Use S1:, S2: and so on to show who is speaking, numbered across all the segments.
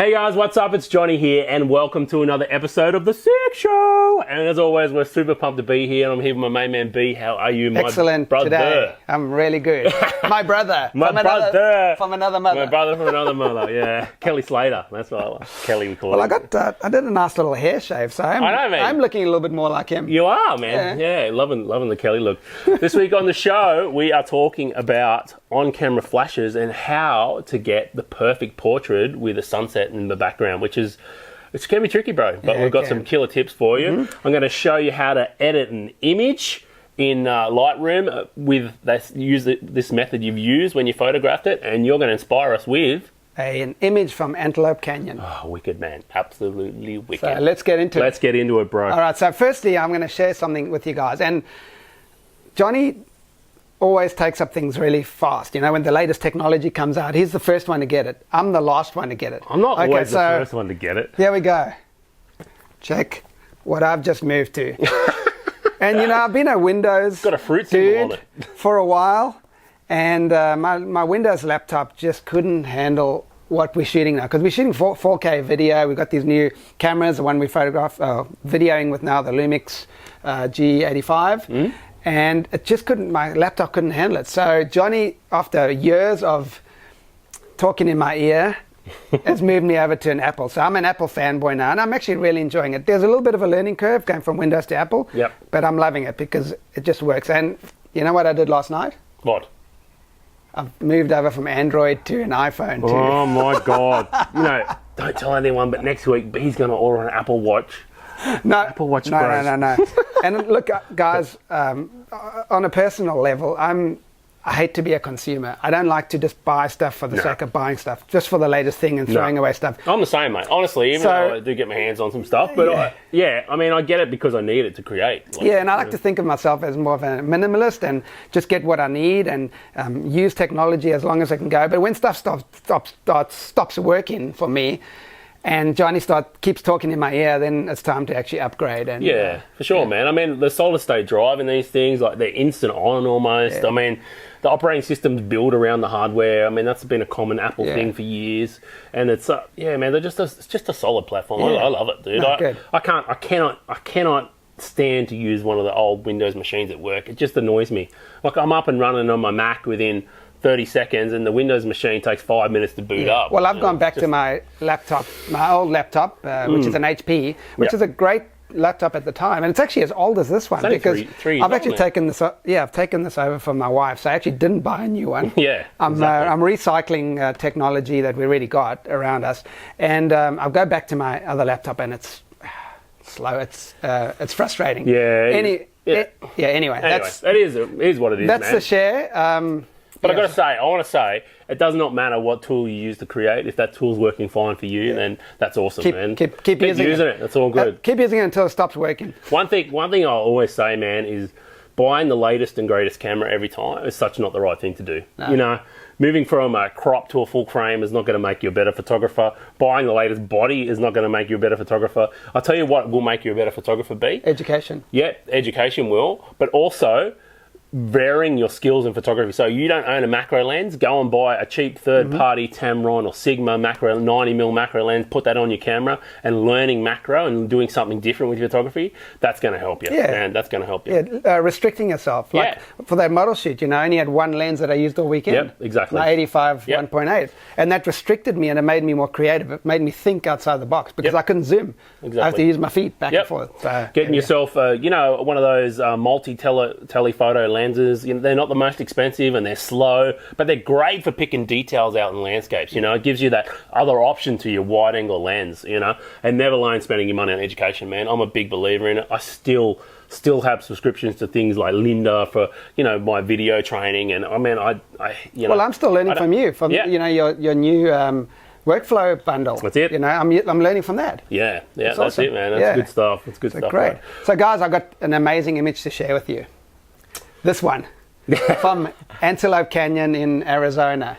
S1: Hey guys, what's up? It's Johnny here, and welcome to another episode of the SIC Show. And as always, we're super pumped to be here. And I'm here with my main man B. How are you, my
S2: Excellent
S1: brother?
S2: Today. I'm really good. My brother.
S1: My brother
S2: from another mother.
S1: My brother from another mother. Yeah, Kelly Slater. That's what I like. Kelly we call him.
S2: Well, I did a nice little hair shave, so
S1: I know, man.
S2: I'm looking a little bit more like him.
S1: You are, man. Yeah, loving the Kelly look. This week on the show, we are talking about on-camera flashes and how to get the perfect portrait with a sunset in the background, it's can be tricky, bro. But we've got some killer tips for you. I'm going to show you how to edit an image in Lightroom with this method you've used when you photographed it, and you're going to inspire us with
S2: an image from Antelope Canyon.
S1: Oh, wicked, man. Absolutely wicked.
S2: So let's get into it.
S1: Let's get into it, bro.
S2: All right, so firstly, I'm going to share something with you guys. And Johnny always takes up things really fast. You know, when the latest technology comes out, he's the first one to get it. I'm the last one to get it.
S1: I'm not always the first one to get it.
S2: Here we go. Check what I've just moved to. And, you know, I've been a Windows
S1: got a fruit symbol on it
S2: for a while. And my Windows laptop just couldn't handle what we're shooting now. Because we're shooting 4K video. We've got these new cameras, the one we photograph, videoing with now, the Lumix G85. And it just my laptop couldn't handle it. So Johnny, after years of talking in my ear, has moved me over to an Apple. So I'm an Apple fanboy now, and I'm actually really enjoying it. There's a little bit of a learning curve going from Windows to Apple, but I'm loving it because it just works. And you know what I did last night?
S1: What?
S2: I've moved over from Android to an iPhone too.
S1: Oh my God. You know, don't tell anyone, but next week B's going to order an Apple Watch.
S2: No,
S1: Apple Watch
S2: no. And look, guys, on a personal level, I hate to be a consumer. I don't like to just buy stuff for the sake of buying stuff, just for the latest thing and throwing away stuff.
S1: I'm the same, mate. Honestly, even though I do get my hands on some stuff, but I get it because I need it to create.
S2: And I like to think of myself as more of a minimalist and just get what I need and use technology as long as I can go. But when stuff stops working for me, and Johnny keeps talking in my ear, then it's time to actually upgrade. And
S1: for sure, man. I mean, the solid state drive and these things, like they're instant on almost. I mean, the operating system's built around the hardware. I mean, that's been a common Apple thing for years. And it's man, it's just a solid platform. I love it, dude.
S2: No,
S1: I cannot stand to use one of the old Windows machines at work. It just annoys me. Like, I'm up and running on my Mac within 30 seconds, and the Windows machine takes 5 minutes to boot up.
S2: Well, I've gone back to my laptop, my old laptop, which is an HP, which is a great laptop at the time, and it's actually as old as this one because I've actually taken this. I've taken this over from my wife, so I actually didn't buy a new one. I'm recycling technology that we already got around us, and I'll go back to my other laptop, and it's slow. It's frustrating. Anyway,
S1: it is what it is.
S2: That's the share.
S1: But I want to say, it does not matter what tool you use to create. If that tool's working fine for you, then that's awesome, man.
S2: Keep using it.
S1: That's all good.
S2: Keep using it until it stops working.
S1: One thing I'll always say, man, is buying the latest and greatest camera every time is such not the right thing to do. No. You know, moving from a crop to a full frame is not going to make you a better photographer. Buying the latest body is not going to make you a better photographer. I'll tell you what will make you a better photographer, B.
S2: Education.
S1: Yeah, education will. But also varying your skills in photography. So you don't own a macro lens, go and buy a cheap third-party Tamron or Sigma macro 90mm macro lens, put that on your camera, and learning macro and doing something different with photography, that's going to help you. Man, that's going to help you.
S2: Restricting yourself. Like for that model shoot, you know, I only had one lens that I used all weekend.
S1: Yep, exactly.
S2: My 85 1.8. And that restricted me, and it made me more creative. It made me think outside the box because I couldn't zoom.
S1: Exactly.
S2: I have to use my feet back and forth.
S1: Getting yourself, one of those multi-telephoto lenses. You know, they're not the most expensive and they're slow, but they're great for picking details out in landscapes. You know, it gives you that other option to your wide angle lens, you know, and never alone spending your money on education, man. I'm a big believer in it. I still have subscriptions to things like Linda for, you know, my video training. And I mean,
S2: well, I'm still learning from you, you know, your new workflow bundle.
S1: That's it.
S2: You know, I'm learning from that.
S1: That's awesome. It, man. That's good stuff. That's good stuff.
S2: Great. Right? So, guys, I've got an amazing image to share with you. This one from Antelope Canyon in Arizona.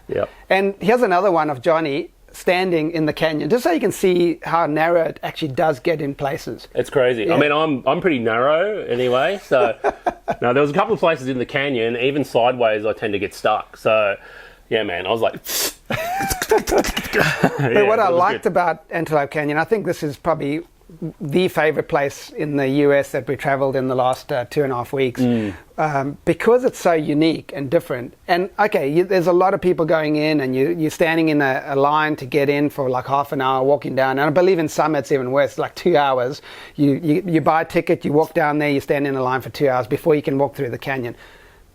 S2: And here's another one of Johnny standing in the canyon, just so you can see how narrow it actually does get in places.
S1: It's crazy. I mean, I'm pretty narrow anyway, so now there was a couple of places in the canyon, even sideways I tend to get stuck. So Yeah, man. I was like...
S2: But what I liked about Antelope Canyon, I think this is probably the favorite place in the US that we traveled in the last 2.5 weeks, because it's so unique and different. And okay, there's a lot of people going in, and you're standing in a line to get in for like half an hour, walking down. And I believe in some it's even worse, like 2 hours. You buy a ticket, you walk down there, you stand in a line for 2 hours before you can walk through the canyon.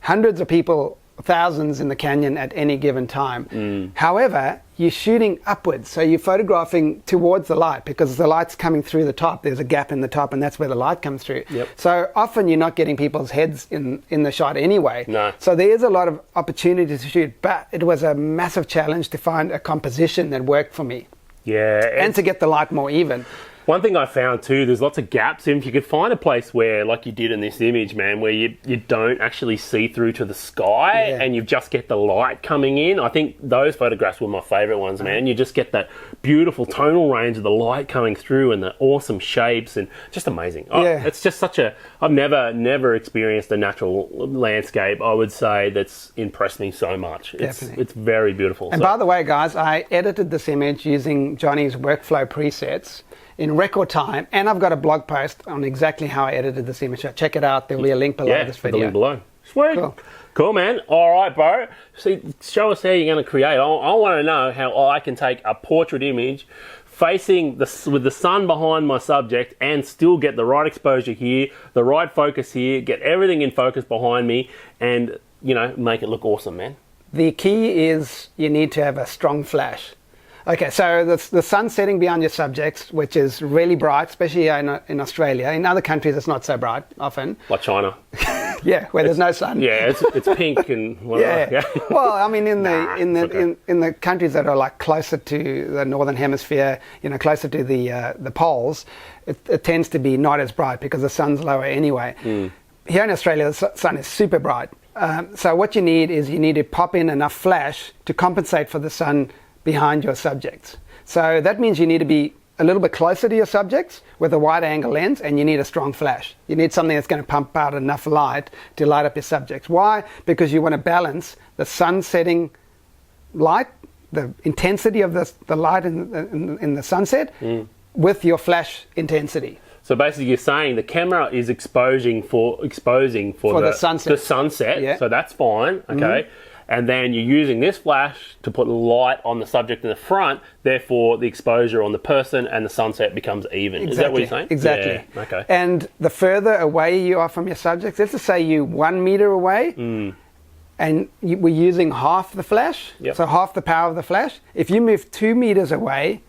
S2: Hundreds of people, thousands in the canyon at any given time. However, you're shooting upwards, so you're photographing towards the light because the light's coming through the top. There's a gap in the top, and that's where the light comes through. So often you're not getting people's heads in the shot anyway. So there is a lot of opportunity to shoot, but it was a massive challenge to find a composition that worked for me. And to get the light more even.
S1: One thing I found too, there's lots of gaps. If you could find a place where, like you did in this image, man, where you don't actually see through to the sky and you just get the light coming in, I think those photographs were my favourite ones, man. You just get that beautiful tonal range of the light coming through and the awesome shapes and just amazing. It's just such a... I've never experienced a natural landscape, I would say, that's impressed me so much. It's very beautiful.
S2: And by the way, guys, I edited this image using Johnny's workflow presets in record time, and I've got a blog post on exactly how I edited this image. So check it out. There'll be a link below this video.
S1: The link below. Sweet. Cool, man. All right, bro. See, show us how you're going to create. I want to know how I can take a portrait image facing with the sun behind my subject and still get the right exposure here, the right focus here, get everything in focus behind me, and, you know, make it look awesome, man.
S2: The key is you need to have a strong flash. Okay, so the sun setting behind your subjects, which is really bright, especially in Australia. In other countries, it's not so bright often.
S1: Like China.
S2: Where there's no sun.
S1: Yeah, it's pink and whatever.
S2: Well, I mean, in the countries that are like closer to the northern hemisphere, you know, closer to the poles, it tends to be not as bright because the sun's lower anyway. Here in Australia, the sun is super bright. So what you need is you need to pop in enough flash to compensate for the sun behind your subjects. So that means you need to be a little bit closer to your subjects with a wide angle lens, and you need a strong flash. You need something that's going to pump out enough light to light up your subjects. Why? Because you want to balance the sun setting light, the intensity of the light in the sunset, with your flash intensity.
S1: So basically you're saying the camera is exposing for the sunset. So that's fine, okay? And then you're using this flash to put light on the subject in the front, therefore the exposure on the person and the sunset becomes even. Is that what you're saying?
S2: Exactly.
S1: Yeah. Okay.
S2: And the further away you are from your subject, let's just say you're 1 meter away, and we're using half the flash, so half the power of the flash. If you move 2 meters away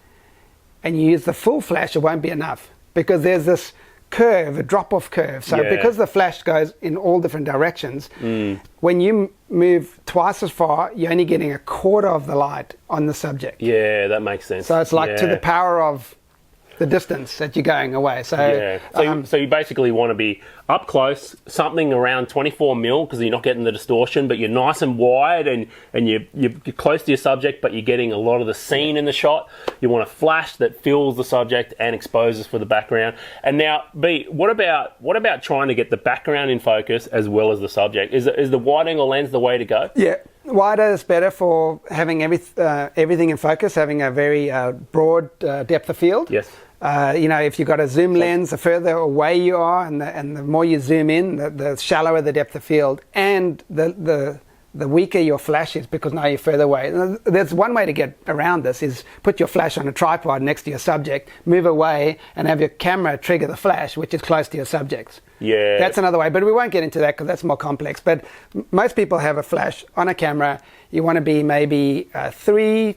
S2: and you use the full flash, it won't be enough, because there's this curve, a drop-off curve. So because the flash goes in all different directions, when you move twice as far, you're only getting a quarter of the light on the subject.
S1: Yeah, that makes sense.
S2: So it's like to the power of the distance that you're going away. So
S1: so you basically want to be up close, something around 24 mil, because you're not getting the distortion, but you're nice and wide, and you're close to your subject, but you're getting a lot of the scene in the shot. You want a flash that fills the subject and exposes for the background. And now, B, what about trying to get the background in focus as well as the subject? Is the wide angle lens the way to go?
S2: Yeah. Wider is better for having everything in focus, having a very broad depth of field.
S1: Yes.
S2: You know, if you've got a zoom lens, the further away you are, and the more you zoom in, the shallower the depth of field, and the weaker your flash is, because now you're further away. There's one way to get around this, is put your flash on a tripod next to your subject, move away, and have your camera trigger the flash, which is close to your subjects.
S1: Yeah.
S2: That's another way, but we won't get into that because that's more complex. But most people have a flash on a camera. You want to be maybe 3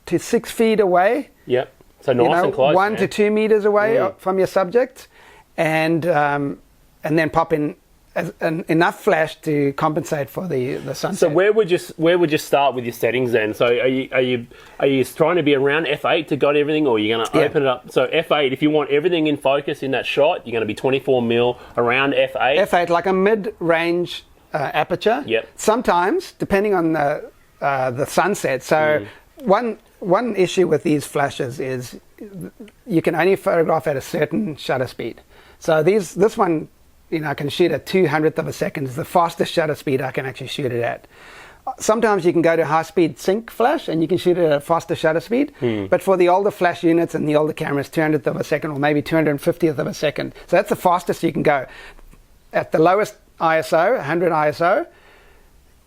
S2: to 6 feet away.
S1: Yep. So nice and close.
S2: 1 to 2 meters away from your subject, and then pop in enough flash to compensate for the sunset.
S1: So where would you start with your settings then? So are you trying to be around f8 to got everything, or are you going to open it up? So f8, if you want everything in focus in that shot, you're going to be 24 mil around f8.
S2: F8, like a mid-range aperture.
S1: Yep.
S2: Sometimes, depending on the sunset. So one issue with these flashes is you can only photograph at a certain shutter speed. So this one, you know, I can shoot at 200th of a second. It's the fastest shutter speed I can actually shoot it at. Sometimes you can go to high-speed sync flash and you can shoot at a faster shutter speed. But for the older flash units and the older cameras, 200th of a second or maybe 250th of a second. So that's the fastest you can go. At the lowest ISO, 100 ISO,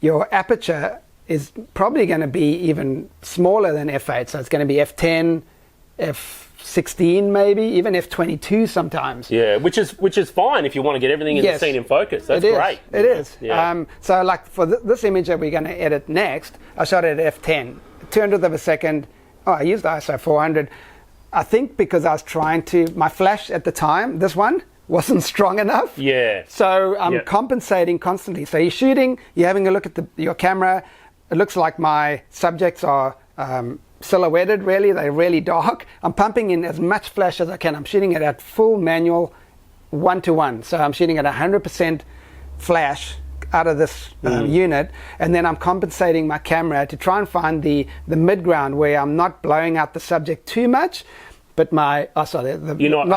S2: your aperture is probably going to be even smaller than f8. So it's going to be f10, f16 maybe, even f22 sometimes.
S1: Yeah, which is fine if you want to get everything in the scene in focus. That's great.
S2: It is.
S1: Yeah.
S2: So like for this image that we're going to edit next, I shot it at f10, 200th of a second. Oh, I used ISO 400. I think because I was trying to, my flash at the time, this one, wasn't strong enough.
S1: Yeah.
S2: So I'm compensating constantly. So you're shooting, you're having a look at your camera. It looks like my subjects are silhouetted, really. They're really dark. I'm pumping in as much flash as I can. I'm shooting it at full manual 1:1. So I'm shooting at 100% flash out of this unit, and then I'm compensating my camera to try and find the mid-ground where I'm not blowing out the subject too much, but
S1: you're not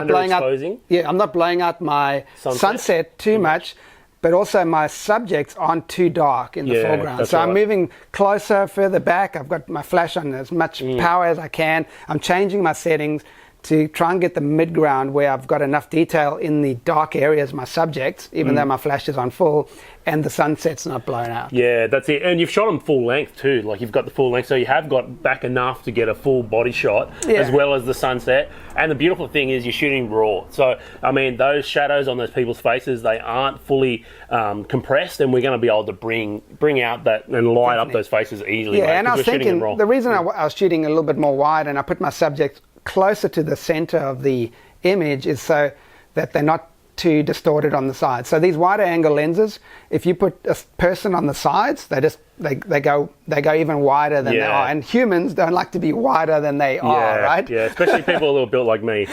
S2: blowing
S1: underexposing?
S2: out. Yeah, I'm not blowing out my sunset too much, but also my subjects aren't too dark in the foreground. So I'm moving closer, further back. I've got my flash on as much power as I can. I'm changing my settings to try and get the mid-ground where I've got enough detail in the dark areas, my subjects, even though my flash is on full, and the sunset's not blown out.
S1: Yeah, that's it. And you've shot them full length too. Like you've got the full length, so you have got back enough to get a full body shot as well as the sunset. And the beautiful thing is you're shooting raw. So, I mean, those shadows on those people's faces, they aren't fully compressed, and we're going to be able to bring out that and light up those faces easily.
S2: Yeah, and I was thinking, the reason I was shooting a little bit more wide and I put my subject closer to the center of the image is so that they're not too distorted on the sides. So these wider angle lenses, if you put a person on the sides, they go even wider than they are. And humans don't like to be wider than they are, right?
S1: Yeah, especially people a little built like me.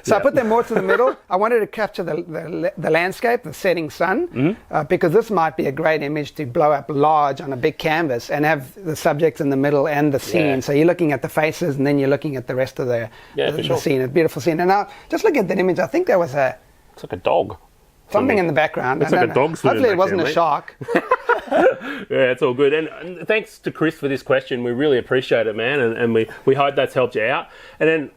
S2: So I put them more to the middle. I wanted to capture the landscape, the setting sun, because this might be a great image to blow up large on a big canvas and have the subjects in the middle and the scene. So you're looking at the faces and then you're looking at the rest of the scene. A beautiful scene. And now, just look at that image. I think there was
S1: it's like a dog.
S2: Something in the background.
S1: It's like a dog swimming.
S2: Hopefully it wasn't a shark.
S1: Yeah, it's all good. And thanks to Chris for this question. We really appreciate it, man. And we hope that's helped you out. And then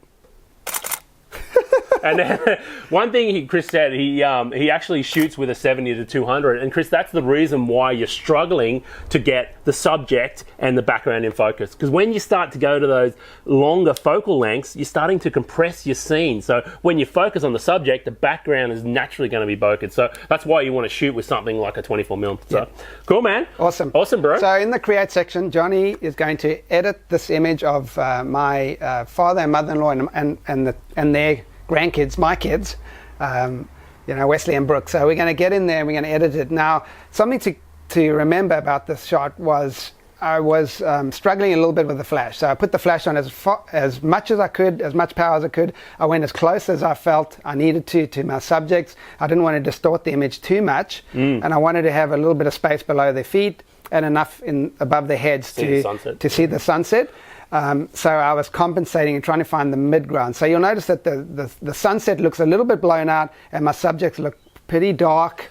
S1: one thing Chris said, he actually shoots with a 70 to 200. And Chris, that's the reason why you're struggling to get the subject and the background in focus. Because when you start to go to those longer focal lengths, you're starting to compress your scene. So when you focus on the subject, the background is naturally going to be bokeh. So that's why you want to shoot with something like a 24mm. So cool, man.
S2: Awesome, bro. So in the create section, Johnny is going to edit this image of my father and mother-in-law and their grandkids, my kids, Wesley and Brooke. So we're going to get in there and we're going to edit it. Now, something to remember about this shot was I was struggling a little bit with the flash. So I put the flash on as much as I could, as much power as I could. I went as close as I felt I needed to my subjects. I didn't want to distort the image too much, and I wanted to have a little bit of space below their feet and enough above their heads to see the sunset. So I was compensating and trying to find the mid-ground. So you'll notice that the sunset looks a little bit blown out and my subjects look pretty dark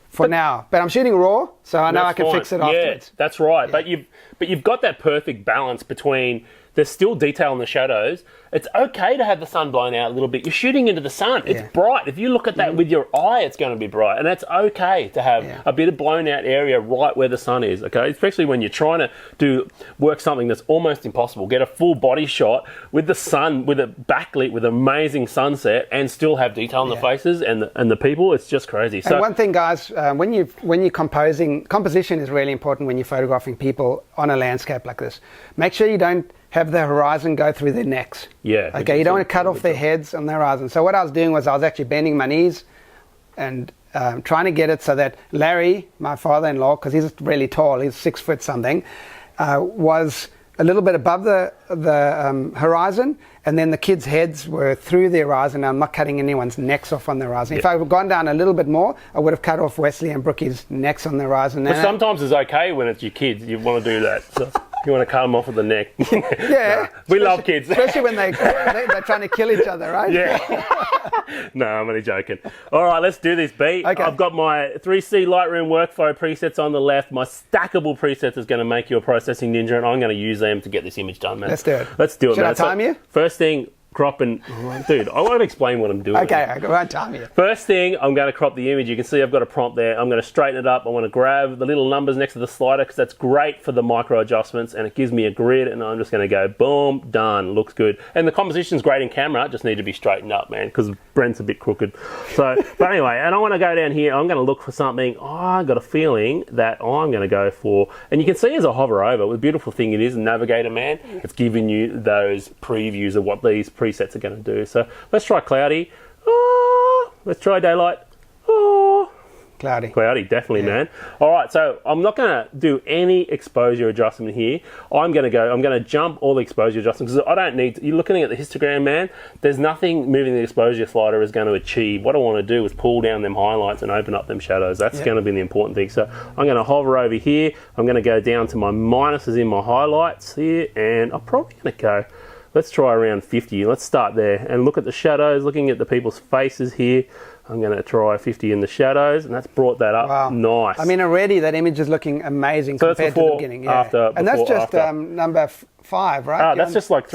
S2: for now. But I'm shooting raw, so I know I can fix it afterwards.
S1: Yeah, that's right. Yeah. But you've got that perfect balance between there's still detail in the shadows. It's okay to have the sun blown out a little bit. You're shooting into the sun. It's bright. If you look at that with your eye, it's going to be bright. And that's okay to have a bit of blown out area right where the sun is, okay? Especially when you're trying to work something that's almost impossible. Get a full body shot with the sun, with a backlit, with amazing sunset, and still have detail in the faces and the people. It's just crazy.
S2: And one thing, guys, when you're composition is really important when you're photographing people on a landscape like this. Make sure you don't have the horizon go through their necks.
S1: Yeah.
S2: Okay, you don't want to cut off their heads on the horizon. So what I was doing was I was actually bending my knees and trying to get it so that Larry, my father-in-law, because he's really tall, he's 6 foot something, was a little bit above the horizon, and then the kids' heads were through the horizon. I'm not cutting anyone's necks off on the horizon. If I had gone down a little bit more, I would have cut off Wesley and Brookie's necks on the horizon.
S1: But sometimes it's okay when it's your kids. You want to do that. So. You want to cut them off at the neck.
S2: Yeah.
S1: We love kids.
S2: Especially when they're trying to kill each other, right?
S1: Yeah. No, I'm only joking. All right, let's do this, B.
S2: Okay.
S1: I've got my 3C Lightroom workflow presets on the left. My stackable presets is going to make you a processing ninja, and I'm going to use them to get this image done, man.
S2: Let's do it.
S1: Let's do it,
S2: Should
S1: man.
S2: I time you?
S1: First thing, crop and... Dude, I won't explain what I'm doing.
S2: Okay, I won't time you.
S1: First thing, I'm going to crop the image. You can see I've got a prompt there. I'm going to straighten it up. I want to grab the little numbers next to the slider because that's great for the micro adjustments, and it gives me a grid, and I'm just going to go boom, done, looks good. And the composition's great in camera, just need to be straightened up, man, because Brent's a bit crooked. So, but anyway, and I want to go down here. I'm going to look for something. I got a feeling that I'm going to go for, and you can see as I hover over, the beautiful thing it is, Navigator, man, it's giving you those previews of what these presets are going to do. So let's try cloudy. Oh, let's try daylight. Oh, cloudy, definitely, man. All right, so I'm not going to do any exposure adjustment here. I'm going to jump all the exposure adjustments because I don't need to. You're looking at the histogram, man. There's nothing moving the exposure slider is going to achieve. What I want to do is pull down them highlights and open up them shadows. That's going to be the important thing. So I'm going to hover over here. I'm going to go down to my minuses in my highlights here, and I'm probably going to go. Let's try around 50. Let's start there and look at the shadows, looking at the people's faces here. I'm going to try 50 in the shadows, and that's brought that up nice.
S2: I mean, already that image is looking amazing compared to the beginning. Yeah.
S1: After,
S2: and that's just number 5, right?
S1: That's just like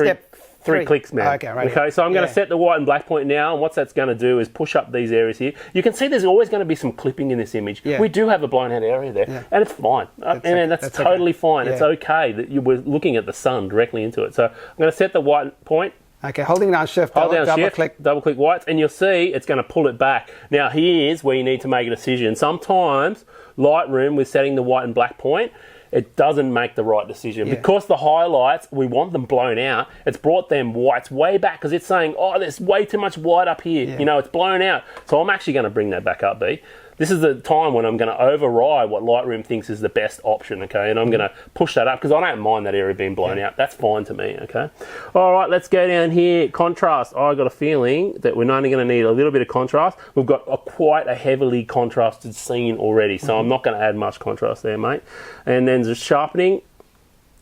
S1: three clicks, man.
S2: Okay, right.
S1: Okay, so I'm going to set the white and black point now, and what that's going to do is push up these areas here. You can see there's always going to be some clipping in this image. Yeah. We do have a blown out area there, and it's fine. That's totally fine. Yeah. It's okay that you were looking at the sun directly into it. So I'm going to set the white point.
S2: Okay, holding down shift, double click
S1: whites, and you'll see it's going to pull it back. Now here's where you need to make a decision. Sometimes Lightroom, with setting the white and black point, it doesn't make the right decision. Because the highlights, we want them blown out, it's brought them whites way back because it's saying, oh, there's way too much white up here. You know, it's blown out. So I'm actually going to bring that back up, B. This is the time when I'm going to override what Lightroom thinks is the best option, okay? And I'm going to push that up because I don't mind that area being blown out. That's fine to me, okay? All right, let's go down here. Contrast. I got a feeling that we're only going to need a little bit of contrast. We've got quite a heavily contrasted scene already, so I'm not going to add much contrast there, mate. And then the sharpening.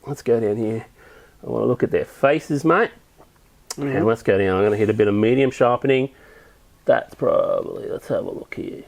S1: Let's go down here. I want to look at their faces, mate. And let's go down. I'm going to hit a bit of medium sharpening. That's probably, let's have a look here.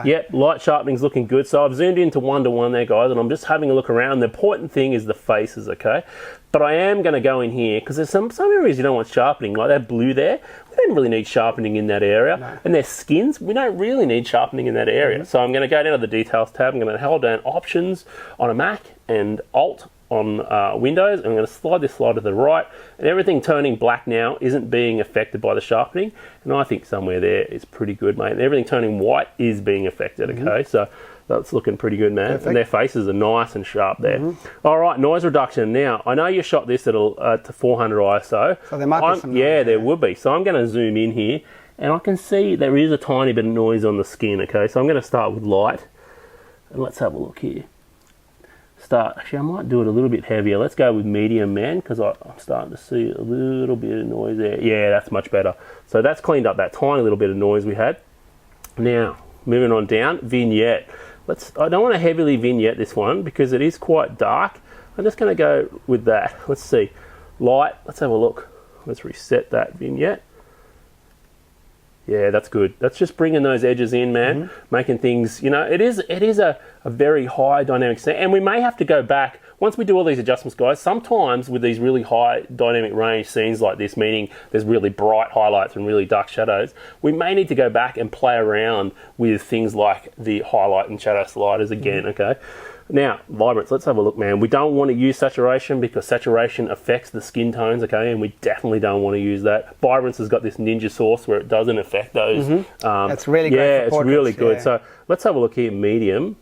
S1: Yep, light sharpening's looking good. So I've zoomed into 1:1 there, guys, and I'm just having a look around. The important thing is the faces, okay? But I am going to go in here because there's some areas you don't want sharpening, like that blue there. We don't really need sharpening in that area. No. And their skins, we don't really need sharpening in that area. So I'm going to go down to the details tab. I'm going to hold down Options on a Mac and Alt on Windows. I'm going to slide this slide to the right, and everything turning black now isn't being affected by the sharpening, and I think somewhere there is pretty good, mate. And everything turning white is being affected, okay? So that's looking pretty good, man. Perfect. And their faces are nice and sharp there. All right, noise reduction. Now, I know you shot this at to 400 ISO. So there might be some noise, there would be. So I'm going to zoom in here, and I can see there is a tiny bit of noise on the skin, okay? So I'm going to start with light, and let's have a look here. Actually, I might do it a little bit heavier. Let's go with medium, man, because I'm starting to see a little bit of noise there. Yeah, that's much better. So that's cleaned up that tiny little bit of noise we had. Now, moving on down, vignette. I don't want to heavily vignette this one because it is quite dark. I'm just going to go with that. Let's see. Light, let's have a look. Let's reset that vignette. Yeah, that's good. That's just bringing those edges in, man, making things, you know, it is a very high dynamic scene. And we may have to go back, once we do all these adjustments, guys, sometimes with these really high dynamic range scenes like this, meaning there's really bright highlights and really dark shadows, we may need to go back and play around with things like the highlight and shadow sliders again, okay? Now, vibrance, let's have a look, man. We don't want to use saturation because saturation affects the skin tones, okay, and we definitely don't want to use that. Vibrance has got this ninja sauce where it doesn't affect those.
S2: That's really great.
S1: Yeah, it's really good. So let's have a look here, medium.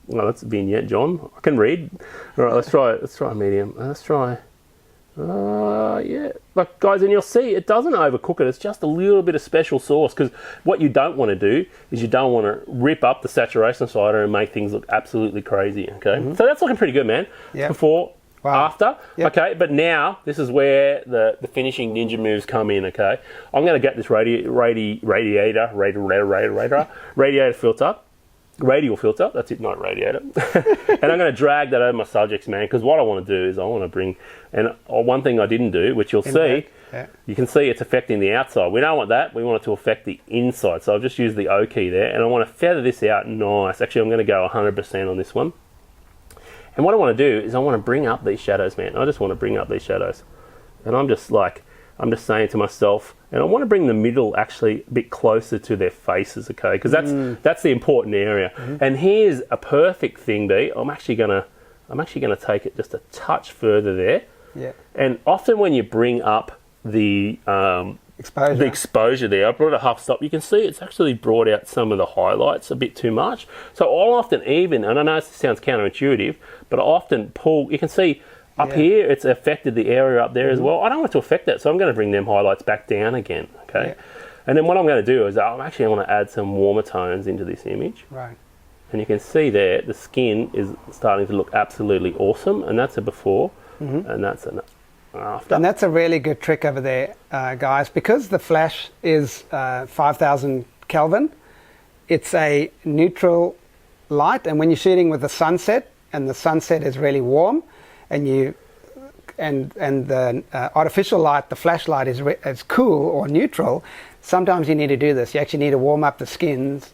S1: Well, that's a vignette, John. I can read. All right, let's try medium. Let's try. Yeah, like guys, and you'll see it doesn't overcook it. It's just a little bit of special sauce because what you don't want to do is you don't want to rip up the saturation slider and make things look absolutely crazy. Okay, so that's looking pretty good, man. Before, after. Okay, but now this is where the finishing ninja moves come in. Okay, I'm going to get this radiator filter. radial filter. That's it, not radiator. And I'm going to drag that over my subjects, man, because what I want to do is I want to bring, and one thing I didn't do, which you'll see, you can see it's affecting the outside. We don't want that. We want it to affect the inside. So I've just used the O key there, and I want to feather this out nice. Actually, I'm going to go 100% on this one. And what I want to do is I want to bring up these shadows, man. I just want to bring up these shadows. And I'm just saying to myself, and I want to bring the middle actually a bit closer to their faces, okay? Because that's the important area. And here's a perfect thing, B. I'm actually gonna take it just a touch further there.
S2: Yeah.
S1: And often when you bring up the exposure there, I brought a half stop. You can see it's actually brought out some of the highlights a bit too much. So I'll often and I know this sounds counterintuitive, but I often pull. You can see. Up here, it's affected the area up there as well. I don't want to affect that, so I'm going to bring them highlights back down again, okay? Yeah. And then what I'm going to do is I want to add some warmer tones into this image.
S2: Right.
S1: And you can see there, the skin is starting to look absolutely awesome, and that's a before, and that's an after.
S2: And that's a really good trick over there, guys. Because the flash is 5,000 Kelvin, it's a neutral light, and when you're shooting with the sunset, and the sunset is really warm, and the artificial light, the flashlight is cool or neutral, sometimes you need to do this. You actually need to warm up the skin's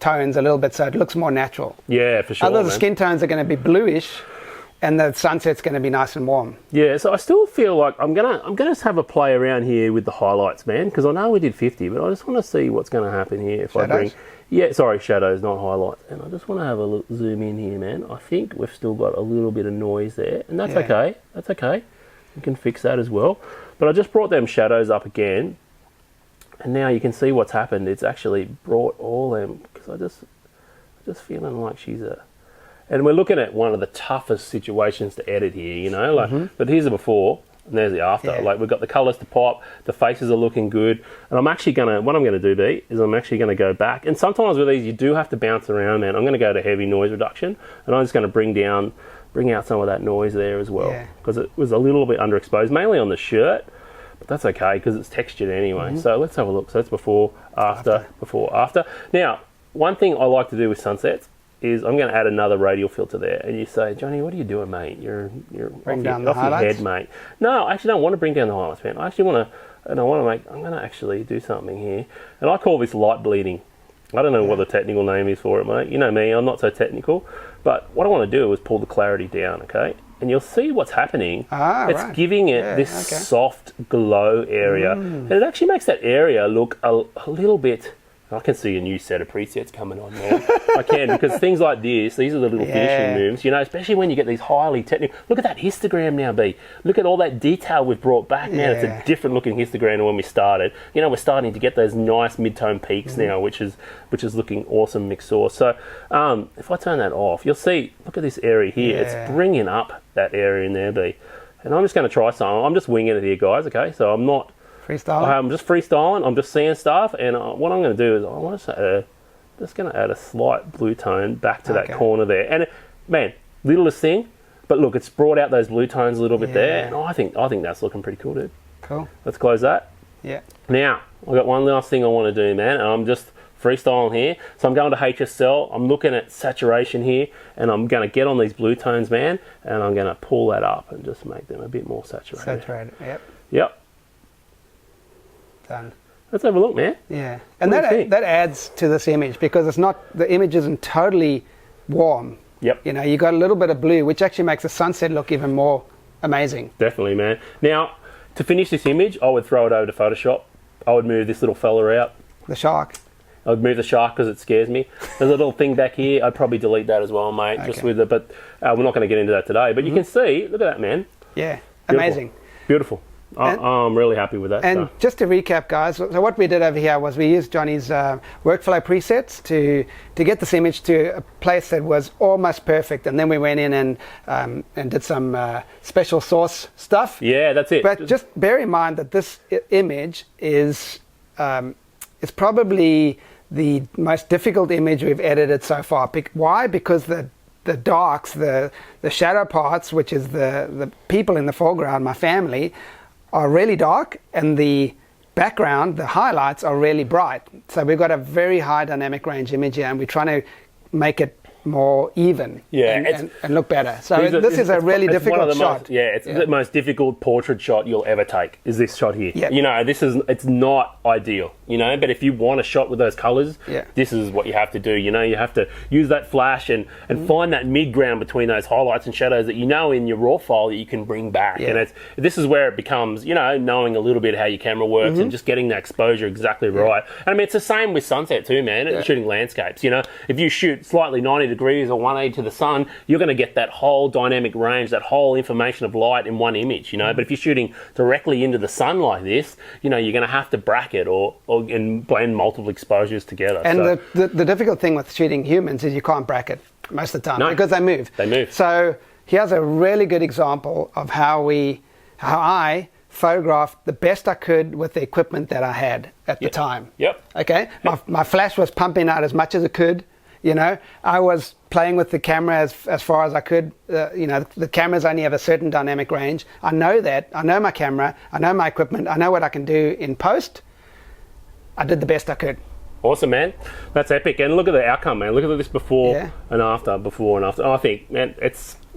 S2: tones a little bit so it looks more natural.
S1: Yeah, for sure.
S2: Otherwise, the skin tones are going to be bluish, and the sunset's going to be nice and warm.
S1: Yeah, so I still feel like I'm gonna have a play around here with the highlights, man, because I know we did 50, but I just want to see what's going to happen here if
S2: shadows?
S1: I bring. Yeah, sorry, shadows, not highlights. And I just want to have a zoom in here, man. I think we've still got a little bit of noise there, and that's okay. That's okay. You can fix that as well. But I just brought them shadows up again, and now you can see what's happened. It's actually brought all them, because I just feeling like she's a. And we're looking at one of the toughest situations to edit here, you know. Like, but here's the before. And there's the after. Yeah. Like, we've got the colours to pop, the faces are looking good. And what I'm going to do, B, is I'm actually going to go back. And sometimes with these, you do have to bounce around, man. I'm going to go to heavy noise reduction, and I'm just going to bring out some of that noise there as well. Because it was a little bit underexposed, mainly on the shirt, but that's okay, because it's textured anyway. So let's have a look. So that's before, after, before, after. Now, one thing I like to do with sunsets is I'm going to add another radial filter there, and you say, Johnny, what are you doing, mate? You're
S2: bring
S1: off,
S2: down
S1: your,
S2: the
S1: off your head, mate. No, I actually don't want to bring down the highlights, man. I actually want to, and I'm going to actually do something here, and I call this light bleeding. I don't know what the technical name is for it, mate. You know me, I'm not so technical, but what I want to do is pull the clarity down, okay? And you'll see what's happening. It's giving it this soft glow area, and it actually makes that area look a little bit. I can see a new set of presets coming on, man. I can, because things like this, these are the little finishing moves, you know, especially when you get these highly technical. Look at that histogram now, B. Look at all that detail we've brought back, man. It's a different looking histogram than when we started. You know, we're starting to get those nice mid-tone peaks now, which is looking awesome mixed source. So if I turn that off, you'll see, look at this area here. It's bringing up that area in there, B. And I'm just going to try something. I'm just winging it here, guys, okay? So I'm not...
S2: Freestyling?
S1: I'm just freestyling. I'm just seeing stuff, and what I'm going to do is I want to just going to add a slight blue tone back to that corner there. And man, littlest thing, but look, it's brought out those blue tones a little bit there, and I think that's looking pretty cool, dude.
S2: Cool.
S1: Let's close that.
S2: Yeah.
S1: Now I've got one last thing I want to do, man, and I'm just freestyling here. So I'm going to HSL. I'm looking at saturation here, and I'm going to get on these blue tones, man, and I'm going to pull that up and just make them a bit more saturated. Yep.
S2: Done.
S1: Let's have a look, man.
S2: Yeah, and that adds to this image, because the image isn't totally warm.
S1: Yep.
S2: You know, you got a little bit of blue, which actually makes the sunset look even more amazing.
S1: Definitely, man. Now, to finish this image, I would throw it over to Photoshop. I would move this little fella out.
S2: The shark.
S1: I would move the shark because it scares me. There's a little thing back here. I'd probably delete that as well, mate. Just with it, but we're not going to get into that today. But you can see, look at that, man.
S2: Yeah,
S1: Beautiful.
S2: Amazing.
S1: Beautiful. I'm really happy with that.
S2: And just to recap, guys, so what we did over here was we used Johnny's workflow presets to get this image to a place that was almost perfect, and then we went in and did some special sauce stuff.
S1: Yeah, that's it.
S2: But just bear in mind that this image is probably the most difficult image we've edited so far. Why? Because the darks, the shadow parts, which is the people in the foreground, my family, are really dark, and the background, the highlights, are really bright. So we've got a very high dynamic range image here, and we're trying to make it more even and look better. So this is a really difficult shot.
S1: It's the most difficult portrait shot you'll ever take, is this shot here.
S2: Yep.
S1: You know, it's not ideal, you know, but if you want a shot with those colours, this is what you have to do. You know, you have to use that flash and find that mid-ground between those highlights and shadows that you know in your raw file that you can bring back. And this is where it becomes, you know, knowing a little bit how your camera works and just getting that exposure exactly right. And I mean, it's the same with sunset too, man, shooting landscapes. You know, if you shoot slightly 90 degrees or 180 to the sun, you're going to get that whole dynamic range, that whole information of light in one image, you know. But if you're shooting directly into the sun like this, you know, you're going to have to bracket and blend multiple exposures together.
S2: And the difficult thing with shooting humans is you can't bracket most of the time because they move. So here's a really good example of how I photographed the best I could with the equipment that I had at the time. Okay, my flash was pumping out as much as it could. You know, I was playing with the camera as far as I could. You know, the cameras only have a certain dynamic range. I know that. I know my camera. I know my equipment. I know what I can do in post. I did the best I could.
S1: Awesome, man. That's epic. And look at the outcome, man. Look at this before and after. I think, man,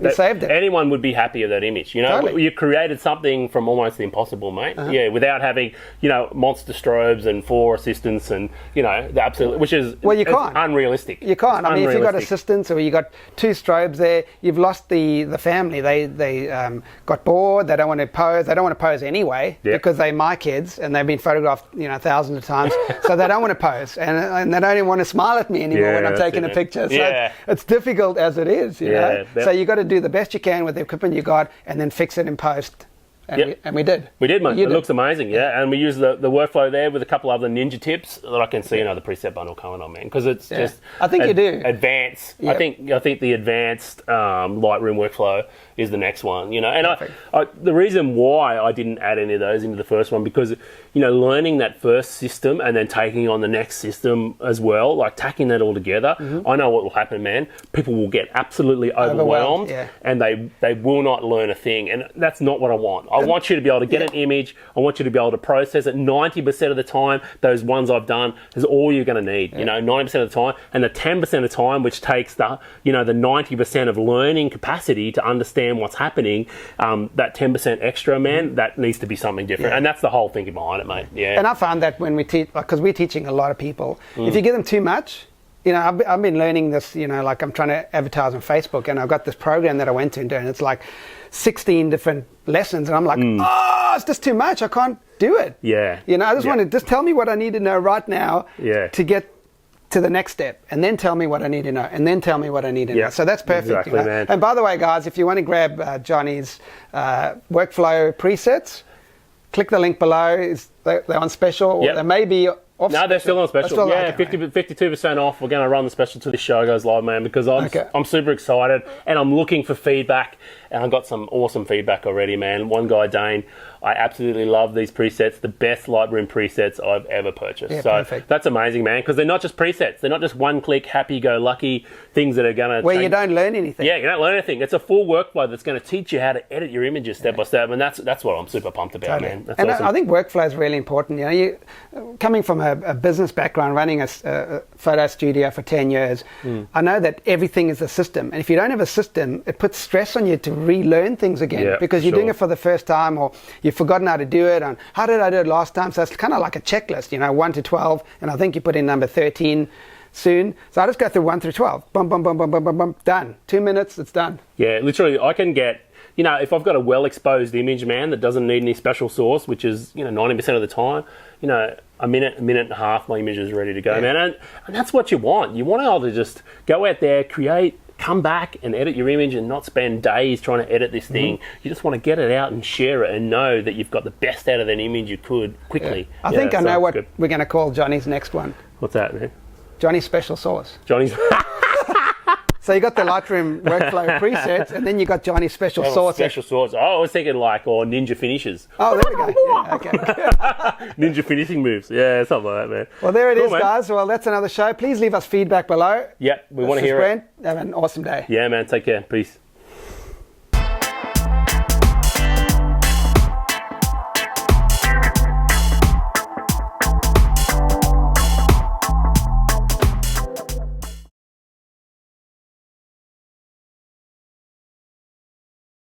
S2: you saved it.
S1: Anyone would be happy with that image. You know, you created something from almost the impossible, mate. Without having, you know, monster strobes and 4 assistants and, you know, the absolute, which is
S2: you can't.
S1: Unrealistic.
S2: You can't. I mean, if you've got assistants or you got 2 strobes there, you've lost the family. They got bored. They don't want to pose. They don't want to pose anyway because they're my kids and they've been photographed, you know, thousands of times. So they don't want to pose and they don't even want to smile at me anymore when I'm taking a picture. So it's difficult as it is, you know. So you got to do the best you can with the equipment you got and then fix it in post. And we did.
S1: We did, mate. It looks amazing, and we use the workflow there with a couple other ninja tips that I can see another preset bundle coming on, man, because it's just
S2: I think you do.
S1: Advanced. I think the advanced Lightroom workflow is the next one, you know. And I the reason why I didn't add any of those into the first one, because, you know, learning that first system and then taking on the next system as well, like tacking that all together, I know what will happen, man. People will get absolutely overwhelmed and they will not learn a thing, and that's not what I want. I want you to be able to get an image. I want you to be able to process it. 90% of the time, those ones I've done is all you're going to need. You know, 90% of the time, and the 10% of the time, which takes the 90% of learning capacity to understand what's happening. That 10% extra, man, that needs to be something different, and that's the whole thinking behind it, mate.
S2: And I found that when we teach, because we're teaching a lot of people, if you give them too much. You know, I've been learning this, you know, like I'm trying to advertise on Facebook, and I've got this program that I went into, and it's like 16 different lessons, and I'm like, it's just too much. I can't do it. You know, I just want to just tell me what I need to know right now to get to the next step, and then tell me what I need to know, and then tell me what I need to know. So that's perfect.
S1: Exactly,
S2: you know?
S1: man.
S2: And by the way, guys, if you want to grab Johnny's workflow presets, click the link below. They're on special, or they may be off.
S1: No, they're still on special. 52% off. We're going to run the special till this show goes live, man, because I'm super excited and I'm looking for feedback, and I've got some awesome feedback already, man. One guy, Dane, I absolutely love these presets, the best Lightroom presets I've ever purchased. So that's amazing, man, because they're not just presets. They're not just one-click, happy-go-lucky things that are going to...
S2: you don't learn anything.
S1: You don't learn anything. It's a full workflow that's going to teach you how to edit your images step by step, and that's what I'm super pumped about, man. That's awesome.
S2: I think workflow is really important. You know, you coming from a business background, running a photo studio for 10 years, I know that everything is a system, and if you don't have a system, it puts stress on you to relearn things again, because you're doing it for the first time, or you've forgotten how to do it, and how did I do it last time? So it's kind of like a checklist, you know, 1 to 12, and I think you put in number 13 soon. So I just go through 1 through 12, bum, bum, bum, bum, bum, bum, bum, done. 2 minutes, it's done. Yeah,
S1: literally, I can get, you know, if I've got a well-exposed image, man, that doesn't need any special sauce, which is, you know, 90% of the time, you know, a minute and a half, my image is ready to go, man. And that's what you want. You want to be able to just go out there, create, come back and edit your image and not spend days trying to edit this thing. You just want to get it out and share it and know that you've got the best out of that image you could quickly.
S2: I think I know what we're going to call Johnny's next one.
S1: What's that, man?
S2: Johnny's special sauce.
S1: Johnny's...
S2: So you got the Lightroom workflow presets, and then you got Johnny's special sauce.
S1: Special sauce. Oh, I was thinking or ninja finishes.
S2: Oh, there we go. Yeah, okay.
S1: Ninja finishing moves. Yeah, something like that, man.
S2: Well, there it is, guys. Well, that's another show. Please leave us feedback below.
S1: Yep, we want to hear
S2: Brent. Have an awesome day.
S1: Yeah, man. Take care. Peace.